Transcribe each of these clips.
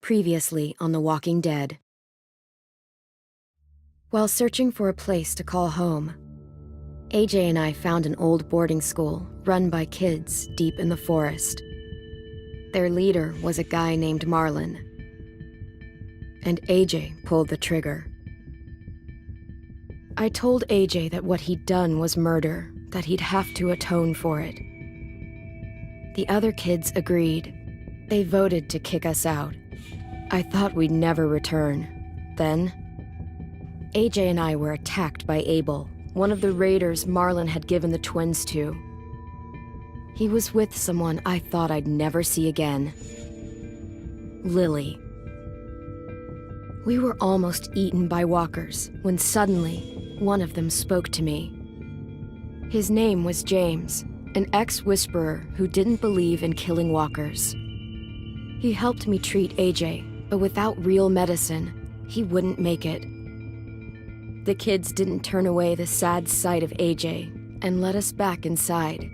Previously on The Walking Dead. While searching for a place to call home, AJ and I found an old boarding school run by kids deep in the forest. Their leader was a guy named Marlon, and AJ pulled the trigger. I told AJ that what he'd done was murder, that he'd have to atone for it. The other kids agreed. They voted to kick us out. I thought we'd never return. Then, AJ and I were attacked by Abel, one of the raiders Marlon had given the twins to. He was with someone I thought I'd never see again. Lily. We were almost eaten by walkers when suddenly one of them spoke to me. His name was James, an ex-whisperer who didn't believe in killing walkers. He helped me treat AJ, but without real medicine, he wouldn't make it. The kids didn't turn away the sad sight of AJ and let us back inside.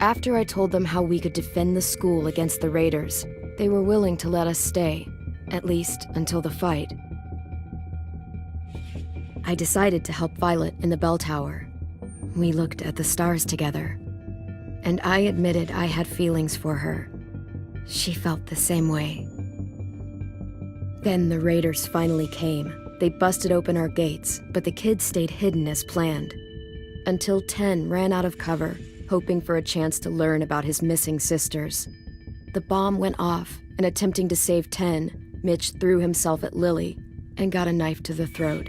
After I told them how we could defend the school against the raiders, they were willing to let us stay, at least until the fight. I decided to help Violet in the bell tower. We looked at the stars together, and I admitted I had feelings for her. She felt the same way. Then the raiders finally came. They busted open our gates, but the kids stayed hidden as planned. Until Ten ran out of cover, hoping for a chance to learn about his missing sisters. The bomb went off, and attempting to save Ten, Mitch threw himself at Lily and got a knife to the throat.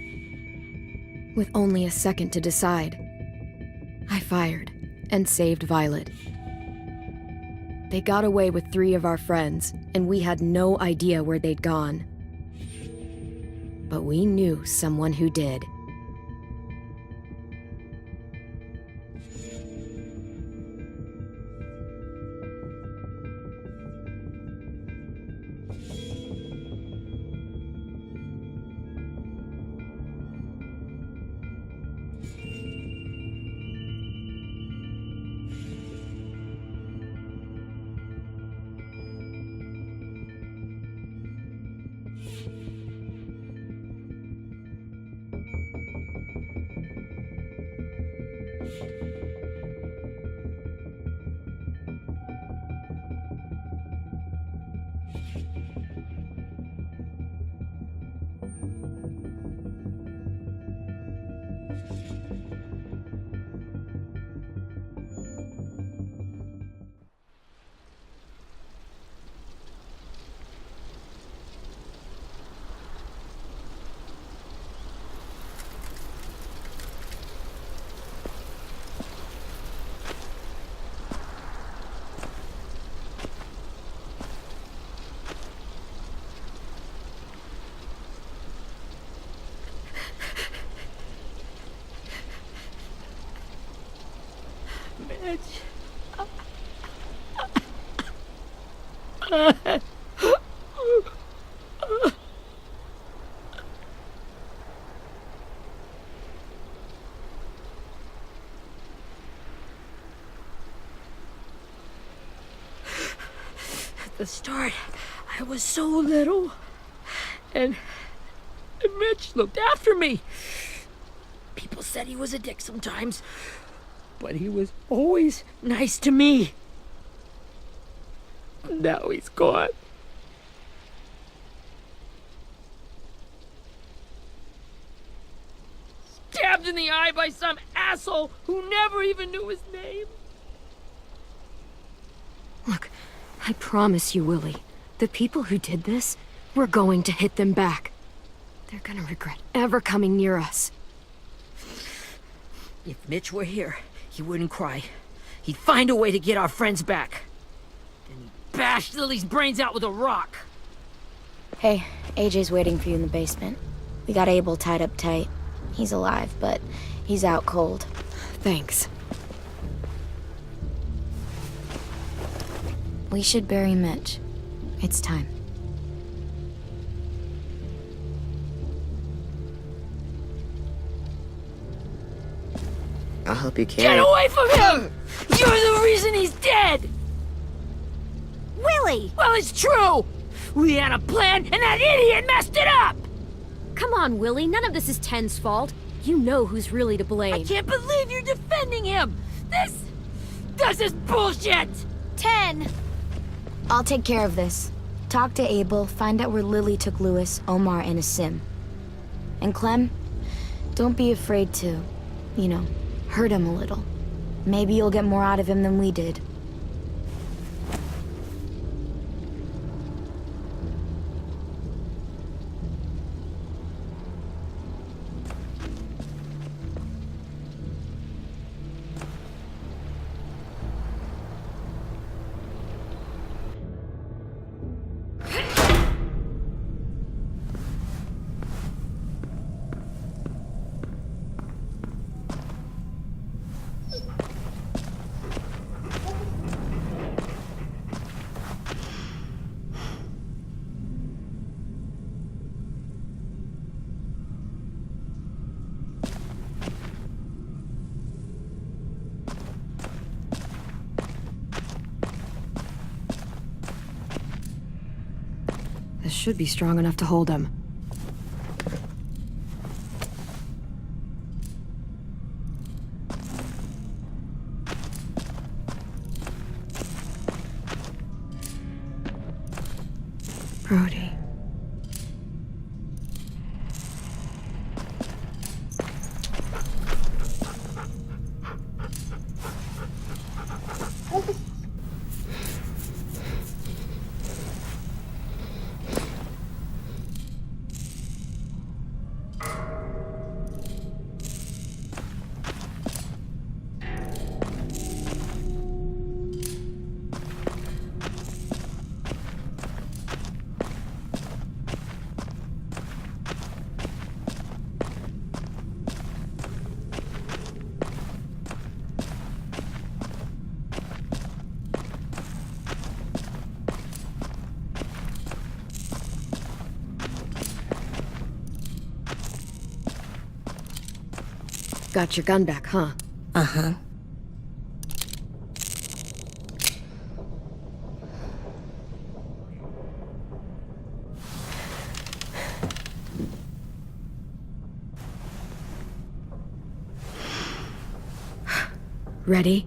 With only a second to decide, I fired and saved Violet. They got away with 3 of our friends, and we had no idea where they'd gone. But we knew someone who did. Mitch. At the start, I was so little, and Mitch looked after me. People said he was a dick sometimes, but he was always nice to me. Now he's gone. Stabbed in the eye by some asshole who never even knew his name. Look, I promise you, Willie, the people who did this, we're going to hit them back. They're gonna regret ever coming near us. If Mitch were here, he wouldn't cry. He'd find a way to get our friends back. Then he'd bash Lily's brains out with a rock. Hey, AJ's waiting for you in the basement. We got Abel tied up tight. He's alive, but he's out cold. Thanks. We should bury Mitch. It's time. I'll help you carry. Get away from him! You're the reason he's dead! Willie! Well, it's true! We had a plan, and that idiot messed it up! Come on, Willie, none of this is Ten's fault. You know who's really to blame. I can't believe you're defending him! This is bullshit! 10! I'll take care of this. Talk to Abel, find out where Lily took Lewis, Omar, and Asim. And Clem, don't be afraid to, hurt him a little. Maybe you'll get more out of him than we did. This should be strong enough to hold him. Brody. Got your gun back, huh? Uh-huh. Ready?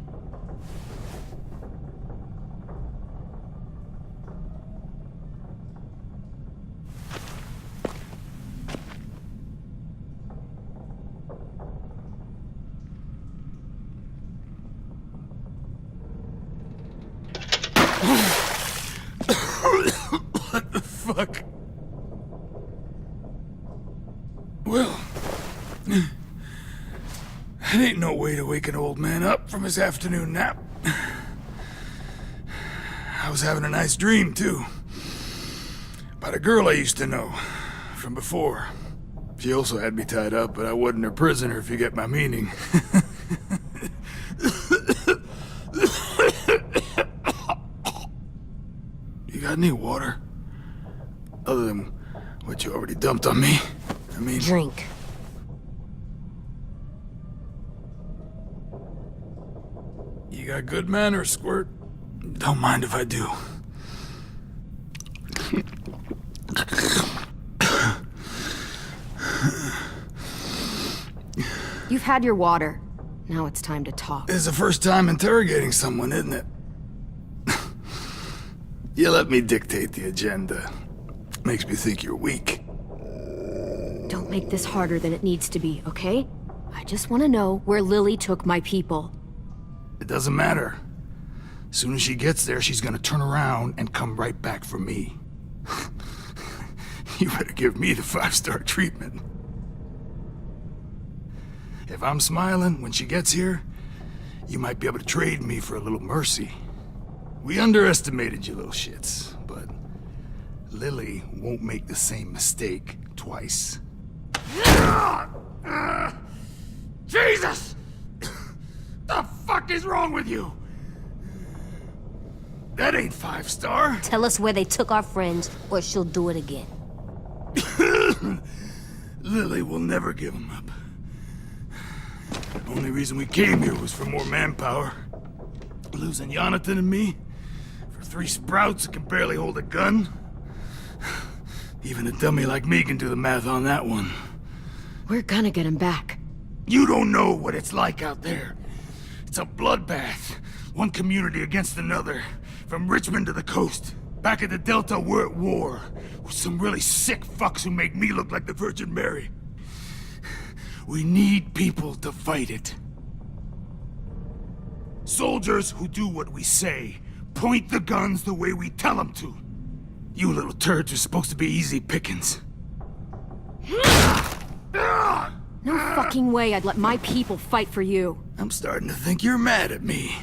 What the fuck? Well, that ain't no way to wake an old man up from his afternoon nap. I was having a nice dream, too. About a girl I used to know from before. She also had me tied up, but I wasn't her prisoner, if you get my meaning. You got any water? Other than what you already dumped on me? I mean... Drink. You got good manners, Squirt. Don't mind if I do. You've had your water. Now it's time to talk. It's the first time interrogating someone, isn't it? You let me dictate the agenda. Makes me think you're weak. Don't make this harder than it needs to be, okay? I just want to know where Lily took my people. It doesn't matter. As soon as she gets there, she's gonna turn around and come right back for me. You better give me the 5-star treatment. If I'm smiling when she gets here, you might be able to trade me for a little mercy. We underestimated you little shits, but Lily won't make the same mistake twice. Jesus! The fuck is wrong with you? That ain't 5-star. Tell us where they took our friends, or she'll do it again. Lily will never give them up. The only reason we came here was for more manpower. Losing Jonathan and me for 3 sprouts that can barely hold a gun. Even a dummy like me can do the math on that one. We're gonna get him back. You don't know what it's like out there. It's a bloodbath. One community against another. From Richmond to the coast. Back at the Delta, we're at war. With some really sick fucks who make me look like the Virgin Mary. We need people to fight it. Soldiers who do what we say. Point the guns the way we tell them to. You little turds are supposed to be easy pickings. No fucking way I'd let my people fight for you. I'm starting to think you're mad at me.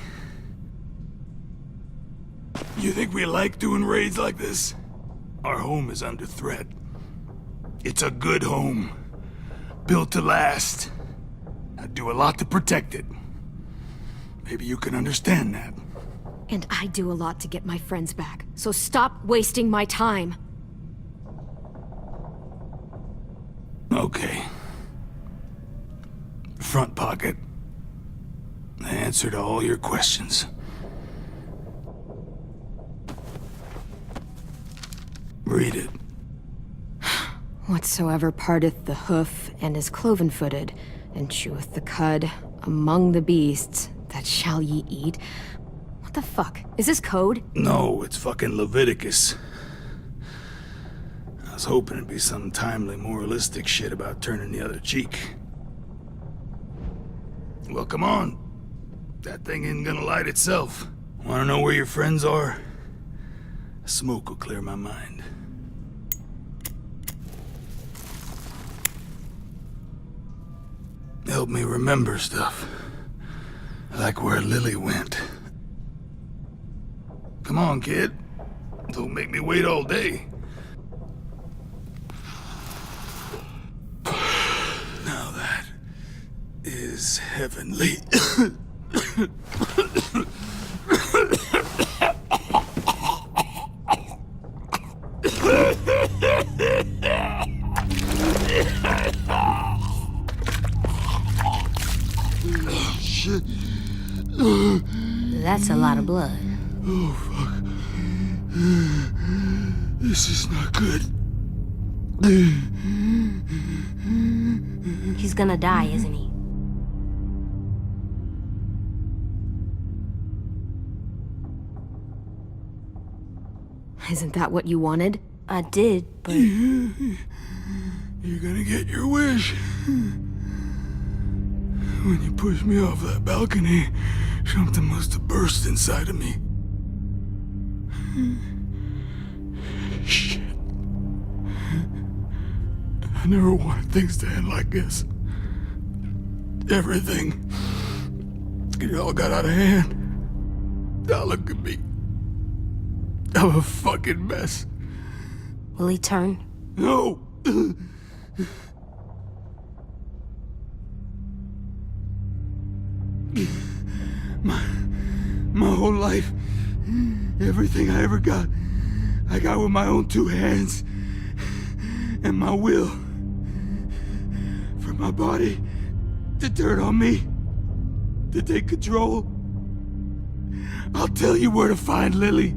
You think we like doing raids like this? Our home is under threat. It's a good home. Built to last. I do a lot to protect it. Maybe you can understand that. And I do a lot to get my friends back, so stop wasting my time. Okay. Front pocket. The answer to all your questions. Read it. Whatsoever parteth the hoof, and is cloven-footed, and cheweth the cud, among the beasts, that shall ye eat. What the fuck? Is this code? No, it's fucking Leviticus. I was hoping it'd be some timely, moralistic shit about turning the other cheek. Well, come on. That thing ain't gonna light itself. Wanna know where your friends are? Smoke will clear my mind. Help me remember stuff. Like where Lily went. Come on, kid. Don't make me wait all day. Now that is heavenly. Shit. That's a lot of blood. Oh, fuck. This is not good. He's gonna die, isn't he? Isn't that what you wanted? I did, but You're gonna get your wish. When you pushed me off that balcony, something must have burst inside of me. Shit. I never wanted things to end like this. Everything. It all got out of hand. Now look at me. I'm a fucking mess. will he turn? No! My whole life, everything I ever got, I got with my own two hands. And my will. For my body to turn on me. To take control. I'll tell you where to find Lily.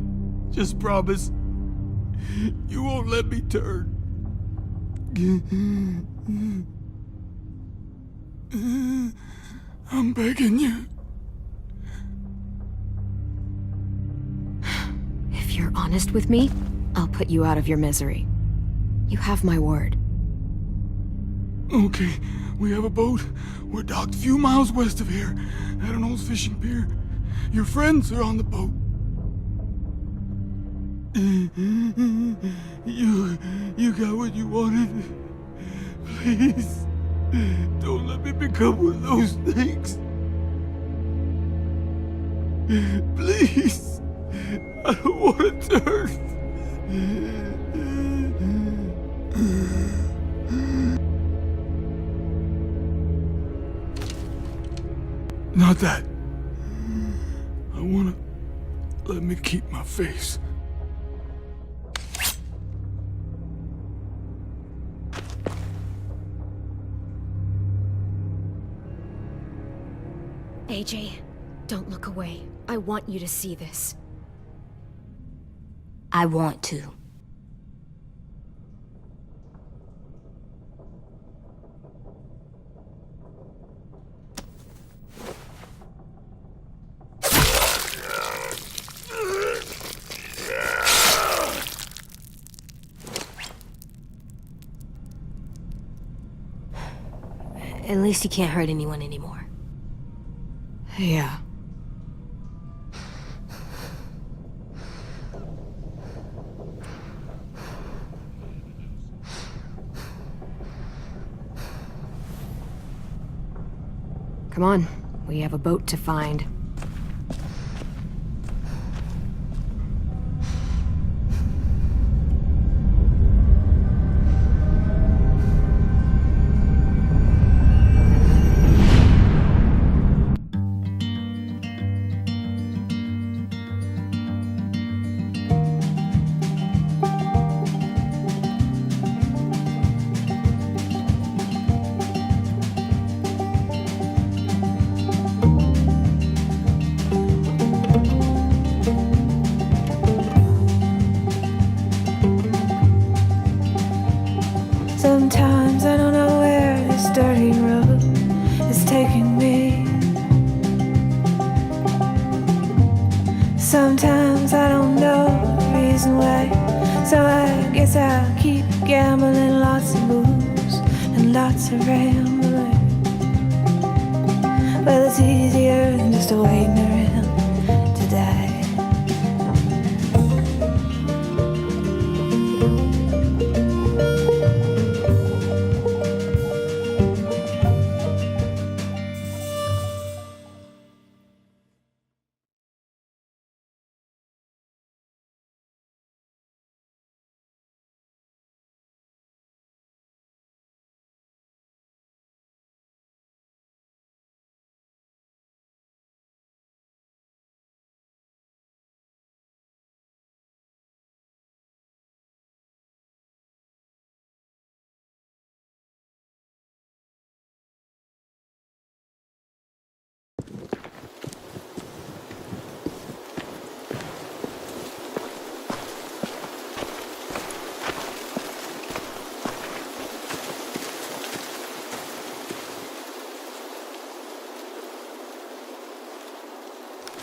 Just promise. You won't let me turn. I'm begging you. If you're honest with me, I'll put you out of your misery. You have my word. Okay, we have a boat. We're docked a few miles west of here, at an old fishing pier. Your friends are on the boat. You got what you wanted. Please, don't let me become one of those things. Please, I don't want to turn. Not that. I wanna let me keep my face. AJ, don't look away. I want you to see this. I want to. At least he can't hurt anyone anymore. Yeah. Come on, we have a boat to find. Sometimes I don't know where this dirty road is taking me. Sometimes I don't know the reason why. So I guess I'll keep gambling, lots of moves and lots of rambling. Well, it's easier than just waiting around to die.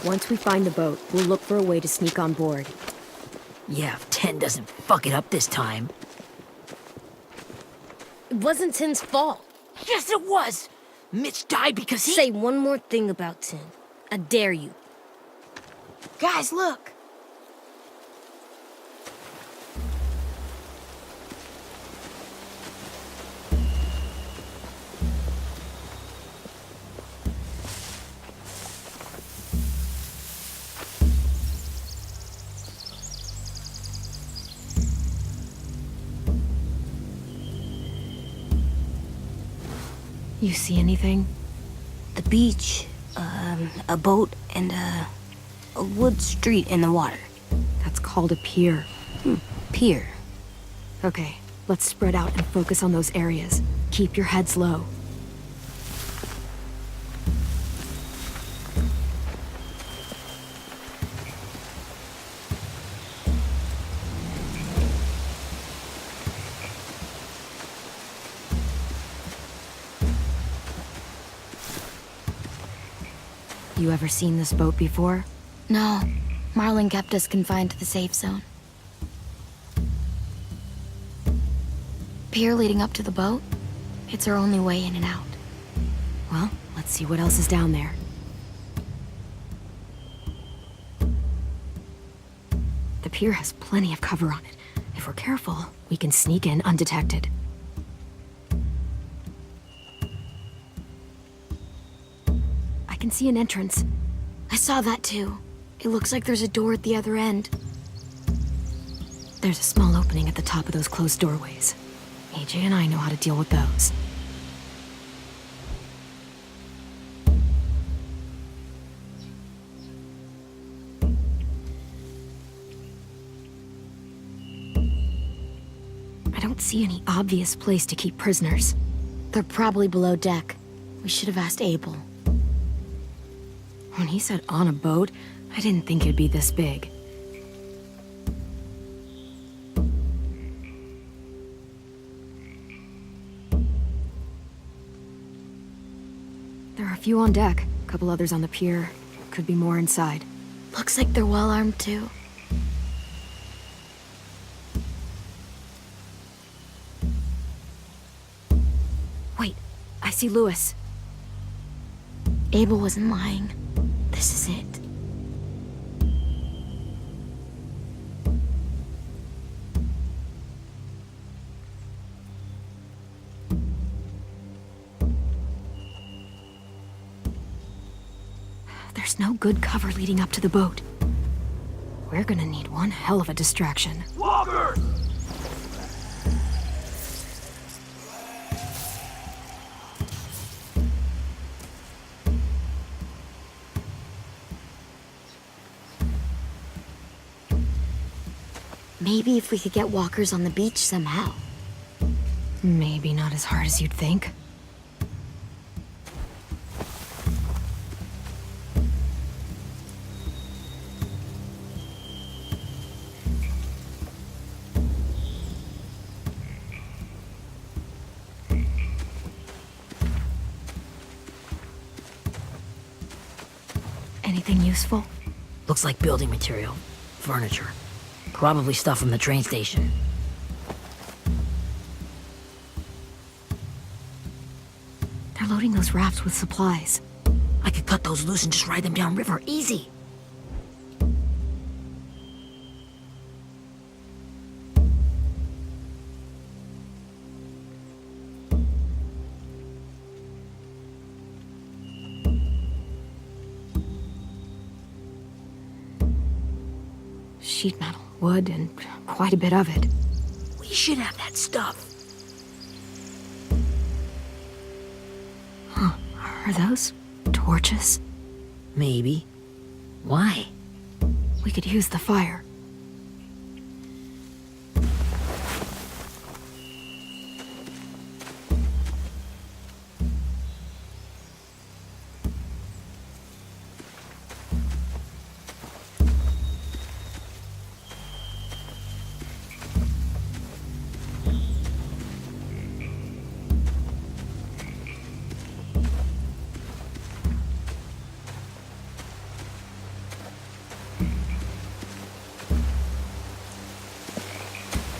Once we find the boat, we'll look for a way to sneak on board. Yeah, if 10 doesn't fuck it up this time. It wasn't Tin's fault. Yes, it was! Mitch died because he— Say one more thing about Tin. I dare you. Guys, look! You see anything? The beach, a boat, and a wood street in the water. That's called a pier. Pier. Okay, let's spread out and focus on those areas. Keep your heads low. You ever seen this boat before? No, Marlin kept us confined to the safe zone. Pier leading up to the boat? It's our only way in and out. Well, let's see what else is down there. The pier has plenty of cover on it. If we're careful, we can sneak in undetected. I can see an entrance. I saw that too. It looks like there's a door at the other end. There's a small opening at the top of those closed doorways. AJ and I know how to deal with those. I don't see any obvious place to keep prisoners. They're probably below deck. We should have asked Abel. When he said on a boat, I didn't think it'd be this big. There are a few on deck, a couple others on the pier. Could be more inside. Looks like they're well armed too. Wait, I see Lewis. Abel wasn't lying. This is it. There's no good cover leading up to the boat. We're gonna need one hell of a distraction. Walkers! Maybe if we could get walkers on the beach somehow. Maybe not as hard as you'd think. Anything useful? Looks like building material. Furniture. Probably stuff from the train station. They're loading those rafts with supplies. I could cut those loose and just ride them downriver. Easy. Sheet metal, wood, and quite a bit of it. We should have that stuff. Are those torches? Maybe. Why? We could use the fire.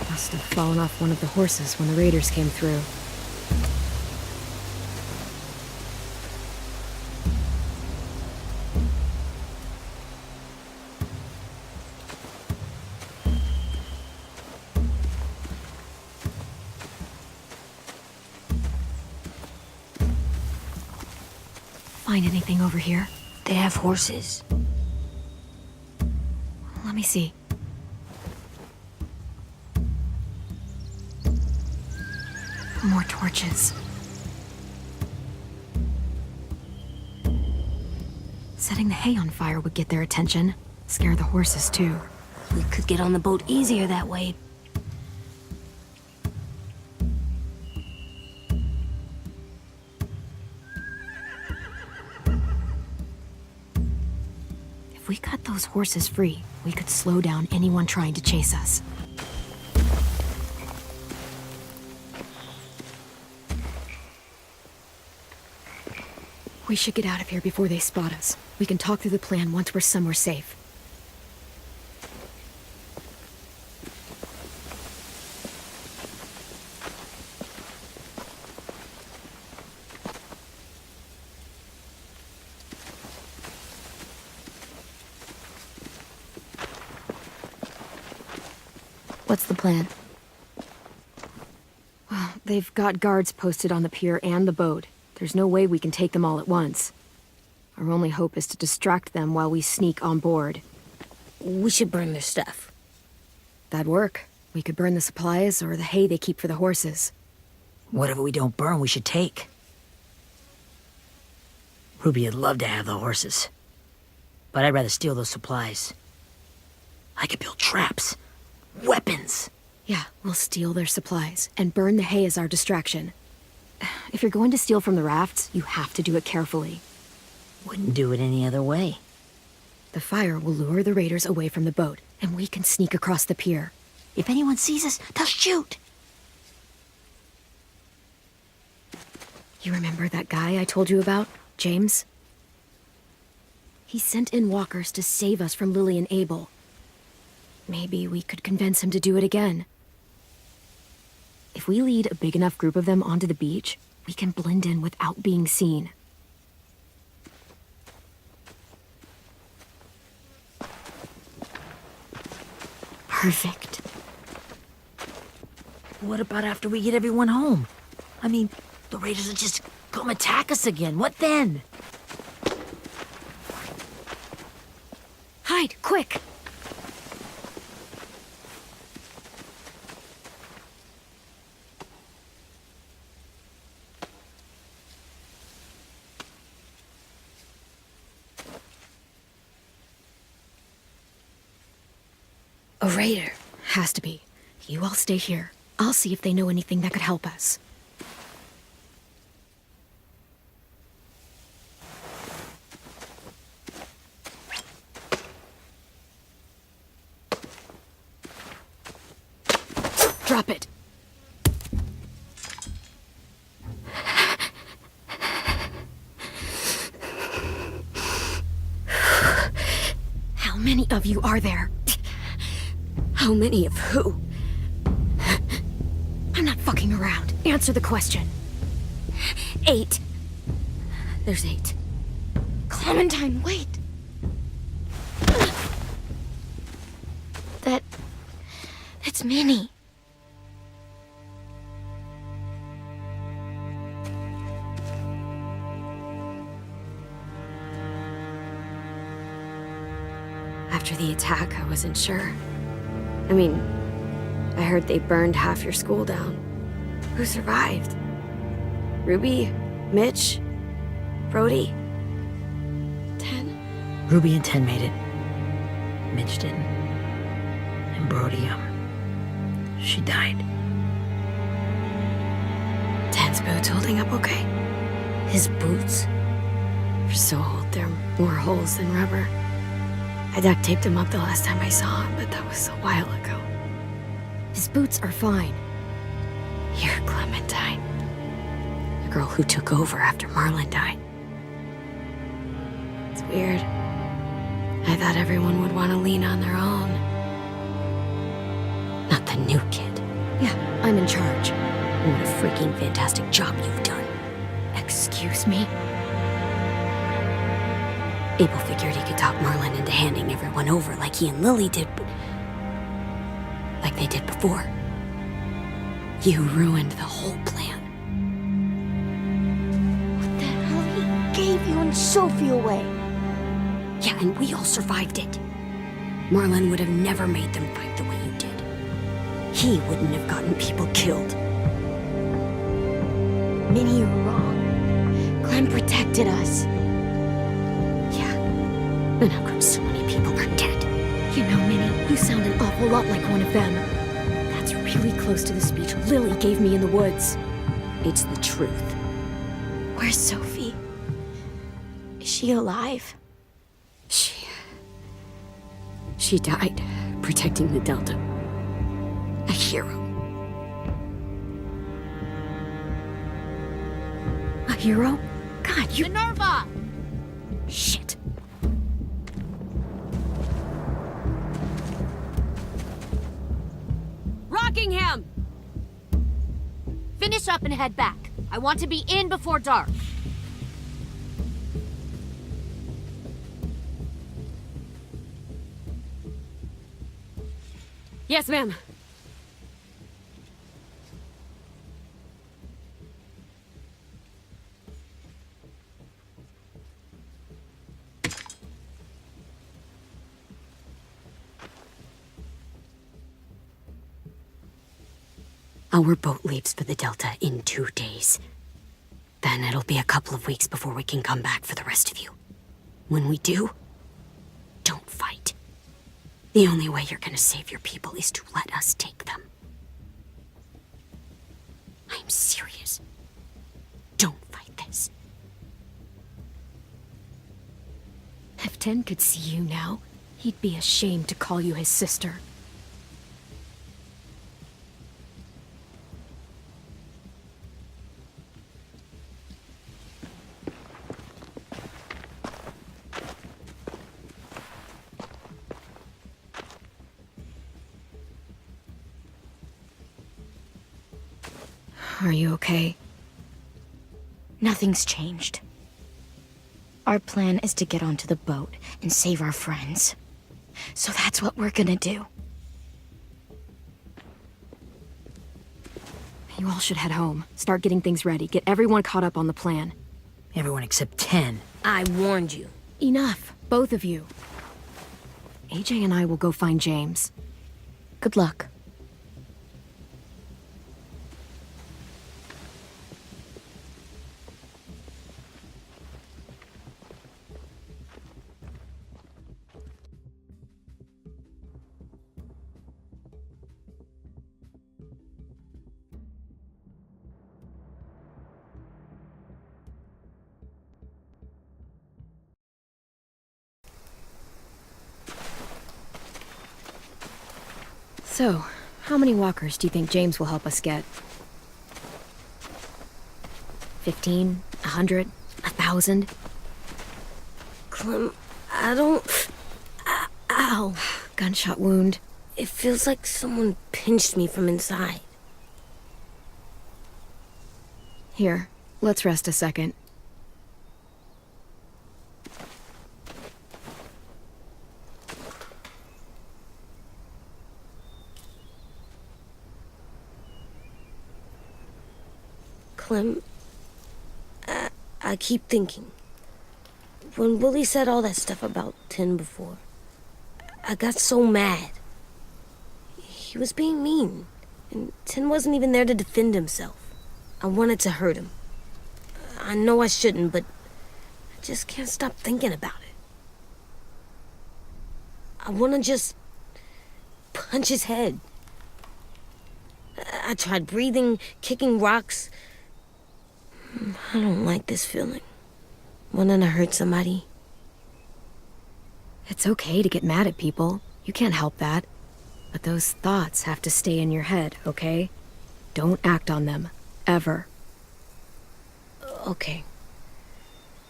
Must have fallen off one of the horses when the raiders came through. Find anything over here? They have horses. Let me see. More torches. Setting the hay on fire would get their attention. Scare the horses, too. We could get on the boat easier that way. If we cut those horses free, we could slow down anyone trying to chase us. We should get out of here before they spot us. We can talk through the plan once we're somewhere safe. What's the plan? Well, they've got guards posted on the pier and the boat. There's no way we can take them all at once. Our only hope is to distract them while we sneak on board. We should burn their stuff. That'd work. We could burn the supplies or the hay they keep for the horses. Whatever we don't burn, we should take. Ruby'd love to have the horses. But I'd rather steal those supplies. I could build traps. Weapons. Yeah, we'll steal their supplies and burn the hay as our distraction. If you're going to steal from the rafts, you have to do it carefully. Wouldn't do it any other way. The fire will lure the raiders away from the boat, and we can sneak across the pier. If anyone sees us, they'll shoot. You remember that guy I told you about, James? He sent in walkers to save us from Lily and Abel. Maybe we could convince him to do it again. If we lead a big enough group of them onto the beach, We can blend in without being seen. Perfect. What about after we get everyone home? I mean, the raiders will just come attack us again. What then? Hide, quick! A raider. Has to be. You all stay here. I'll see if they know anything that could help us. Drop it. How many of you are there? How many of who? I'm not fucking around. Answer the question. 8. There's 8. Clementine, wait. That's Minnie. After the attack, I wasn't sure. I mean, I heard they burned half your school down. Who survived? Ruby? Mitch? Brody? 10? Ruby and 10 made it. Mitch didn't. And Brody, she died. 10's boots holding up okay? His boots? They're so old, there are more holes than rubber. I duct taped him up the last time I saw him, but that was a while ago. His boots are fine. You're Clementine. The girl who took over after Marlon died. It's weird. I thought everyone would want to lean on their own. Not the new kid. Yeah, I'm in charge. What a freaking fantastic job you've done. Excuse me? Abel figured he could talk Marlon into handing everyone over like he and Lily did, but... like they did before. You ruined the whole plan. What the hell? He gave you and Sophie away. Yeah, and we all survived it. Marlon would have never made them fight the way you did. He wouldn't have gotten people killed. Minnie, you're wrong. Clem protected us. And how come so many people are dead? You know, Minnie, you sound an awful lot like one of them. That's really close to the speech Lily gave me in the woods. It's the truth. Where's Sophie? Is she alive? She died protecting the Delta. A hero. A hero? God, you... Minerva! Shit. Rockingham! Finish up and head back. I want to be in before dark. Yes, ma'am. Our boat leaves for the Delta in 2 days. Then it'll be a couple of weeks before we can come back for the rest of you. When we do, don't fight. The only way you're gonna save your people is to let us take them. I'm serious. Don't fight this. If 10 could see you now, he'd be ashamed to call you his sister. Are you okay? Nothing's changed. Our plan is to get onto the boat and save our friends. So that's what we're gonna do. You all should head home. Start getting things ready. Get everyone caught up on the plan. Everyone except 10. I warned you. Enough, both of you. AJ and I will go find James. Good luck. So, how many walkers do you think James will help us get? 15? 100? 1,000? Clem, I don't... Ow. Gunshot wound. It feels like someone pinched me from inside. Here, let's rest a second. Clem, I keep thinking. When Willie said all that stuff about Tin before, I got so mad. He was being mean, and Tin wasn't even there to defend himself. I wanted to hurt him. I know I shouldn't, but I just can't stop thinking about it. I want to just punch his head. I tried breathing, kicking rocks. I don't like this feeling. Wanting to hurt somebody. It's okay to get mad at people. You can't help that. But those thoughts have to stay in your head, okay? Don't act on them. Ever. Okay.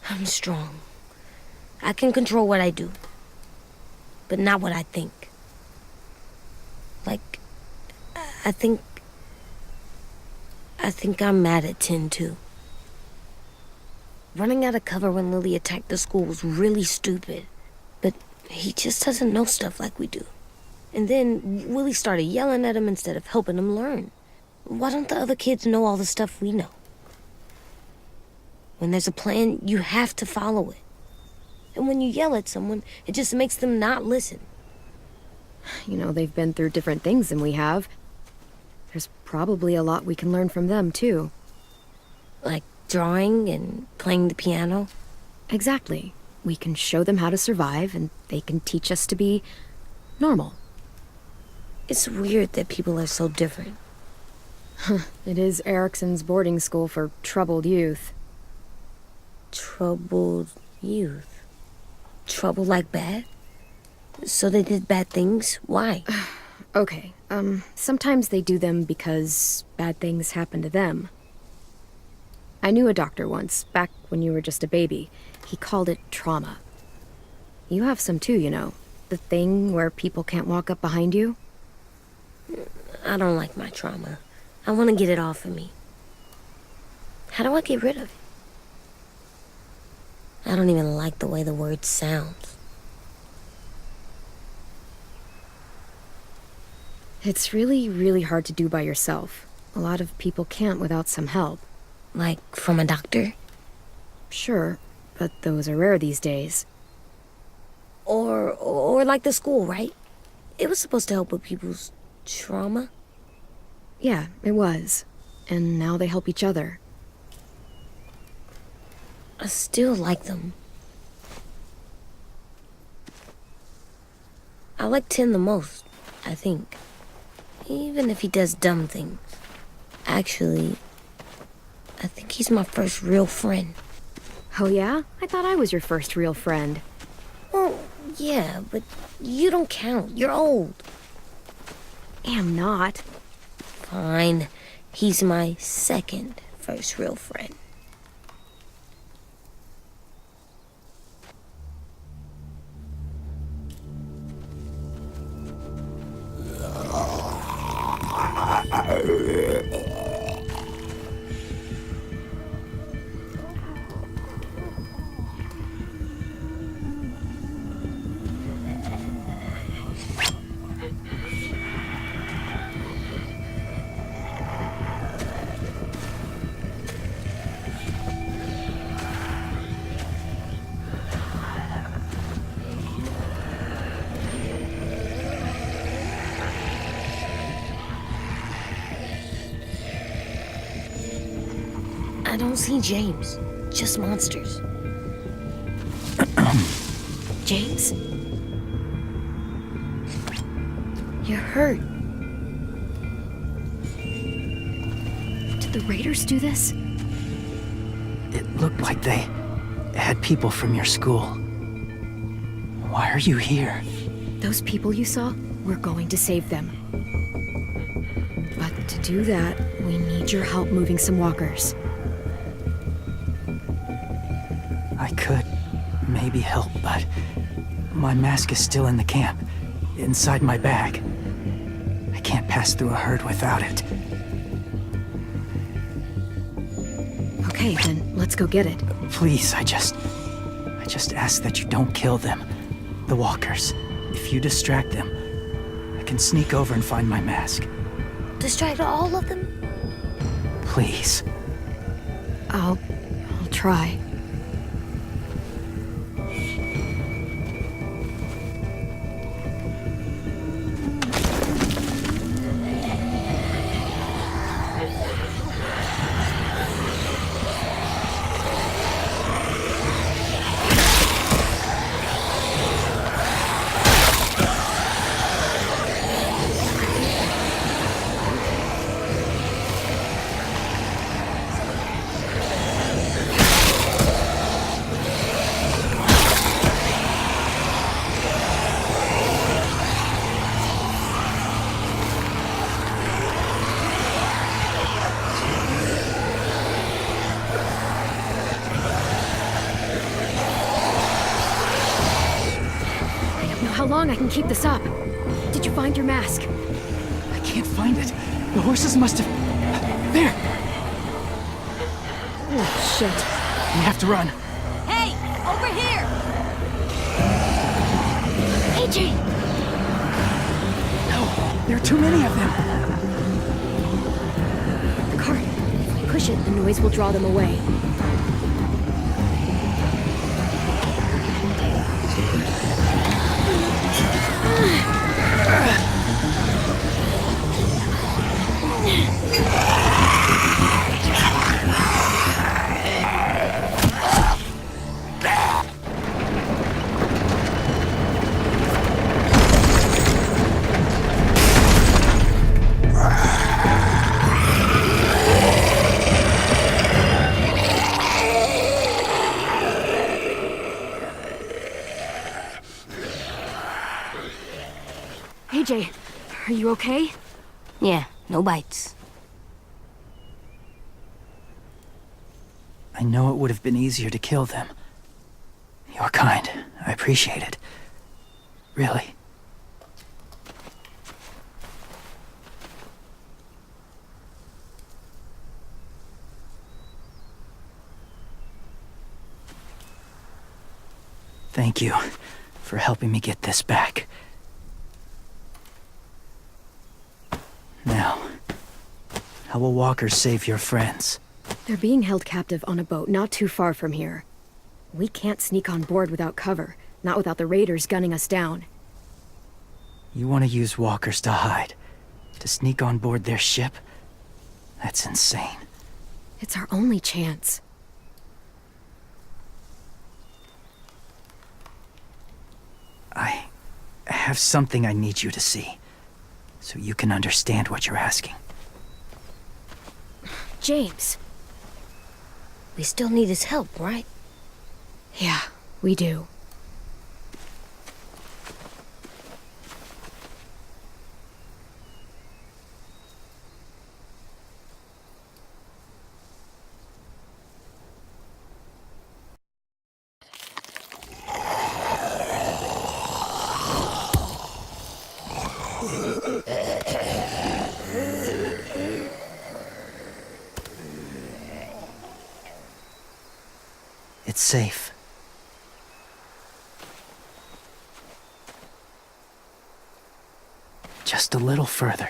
I'm strong. I can control what I do. But not what I think. Like, I think I'm mad at Tin, too. Running out of cover when Lily attacked the school was really stupid. But he just doesn't know stuff like we do. And then Willie started yelling at him instead of helping him learn. Why don't the other kids know all the stuff we know? When there's a plan, you have to follow it. And when you yell at someone, it just makes them not listen. You know, they've been through different things than we have. There's probably a lot we can learn from them, too. Like drawing and playing the piano. Exactly. We can show them how to survive, and they can teach us to be normal. It's weird that people are so different. It is Erickson's boarding school for troubled youth. Troubled youth? Trouble like bad? So they did bad things? Why? Okay, sometimes they do them because bad things happen to them. I knew a doctor once, back when you were just a baby. He called it trauma. You have some too, you know. The thing where people can't walk up behind you. I don't like my trauma. I want to get it off of me. How do I get rid of it? I don't even like the way the word sounds. It's really, really hard to do by yourself. A lot of people can't without some help. Like from a doctor? Sure, but those are rare these days. Or like the school, right? It was supposed to help with people's trauma. Yeah, it was. And now they help each other. I still like them. I like Tin the most, I think. Even if he does dumb things. Actually, I think he's my first real friend. Oh yeah? I thought I was your first real friend. Well, yeah, but you don't count. You're old. Am not. Fine. He's my second first real friend. I don't see James. Just monsters. James? You're hurt. Did the raiders do this? It looked like they had people from your school. Why are you here? Those people you saw, we're going to save them. But to do that, we need your help moving some walkers. I could maybe help, but my mask is still in the camp, inside my bag. I can't pass through a herd without it. Okay, then let's go get it. Please, I just ask that you don't kill them. The walkers. If you distract them, I can sneak over and find my mask. Distract all of them? Please. I'll try. How long I can keep this up? Did you find your mask? I can't find it. The horses must have... There! Oh, shit. We have to run. Hey, over here! AJ! No, there are too many of them. The cart. If we push it, the noise will draw them away. AJ, are you okay? Yeah, no bites. I know it would have been easier to kill them. You're kind. I appreciate it. Really. Thank you for helping me get this back. Now, how will walkers save your friends? They're being held captive on a boat not too far from here. We can't sneak on board without cover, not without the raiders gunning us down. You want to use walkers to hide? To sneak on board their ship? That's insane. It's our only chance. I have something I need you to see, so you can understand what you're asking. James. We still need his help, right? Yeah, we do. It's safe. Just a little further.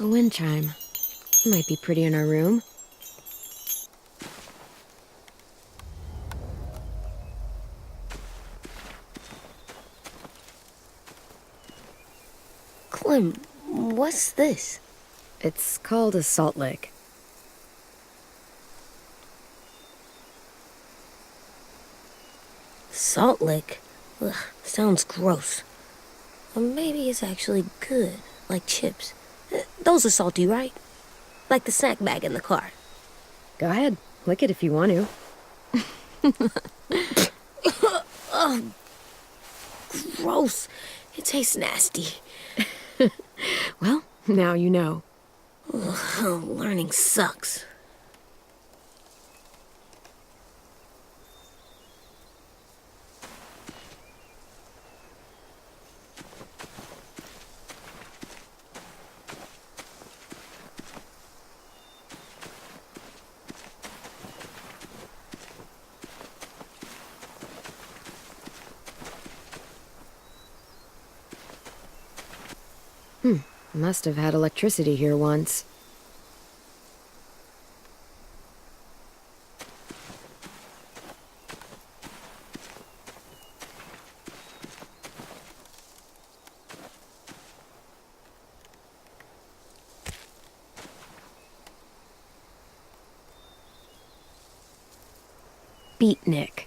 A wind chime. Might be pretty in our room. Clem, what's this? It's called a salt lick. Salt lick? Ugh, sounds gross. Or maybe it's actually good, like chips. Those are salty, right? Like the snack bag in the car. Go ahead, lick it if you want to. Ugh, gross. It tastes nasty. Well, now you know. Ugh, learning sucks. Must have had electricity here once. Beatnik.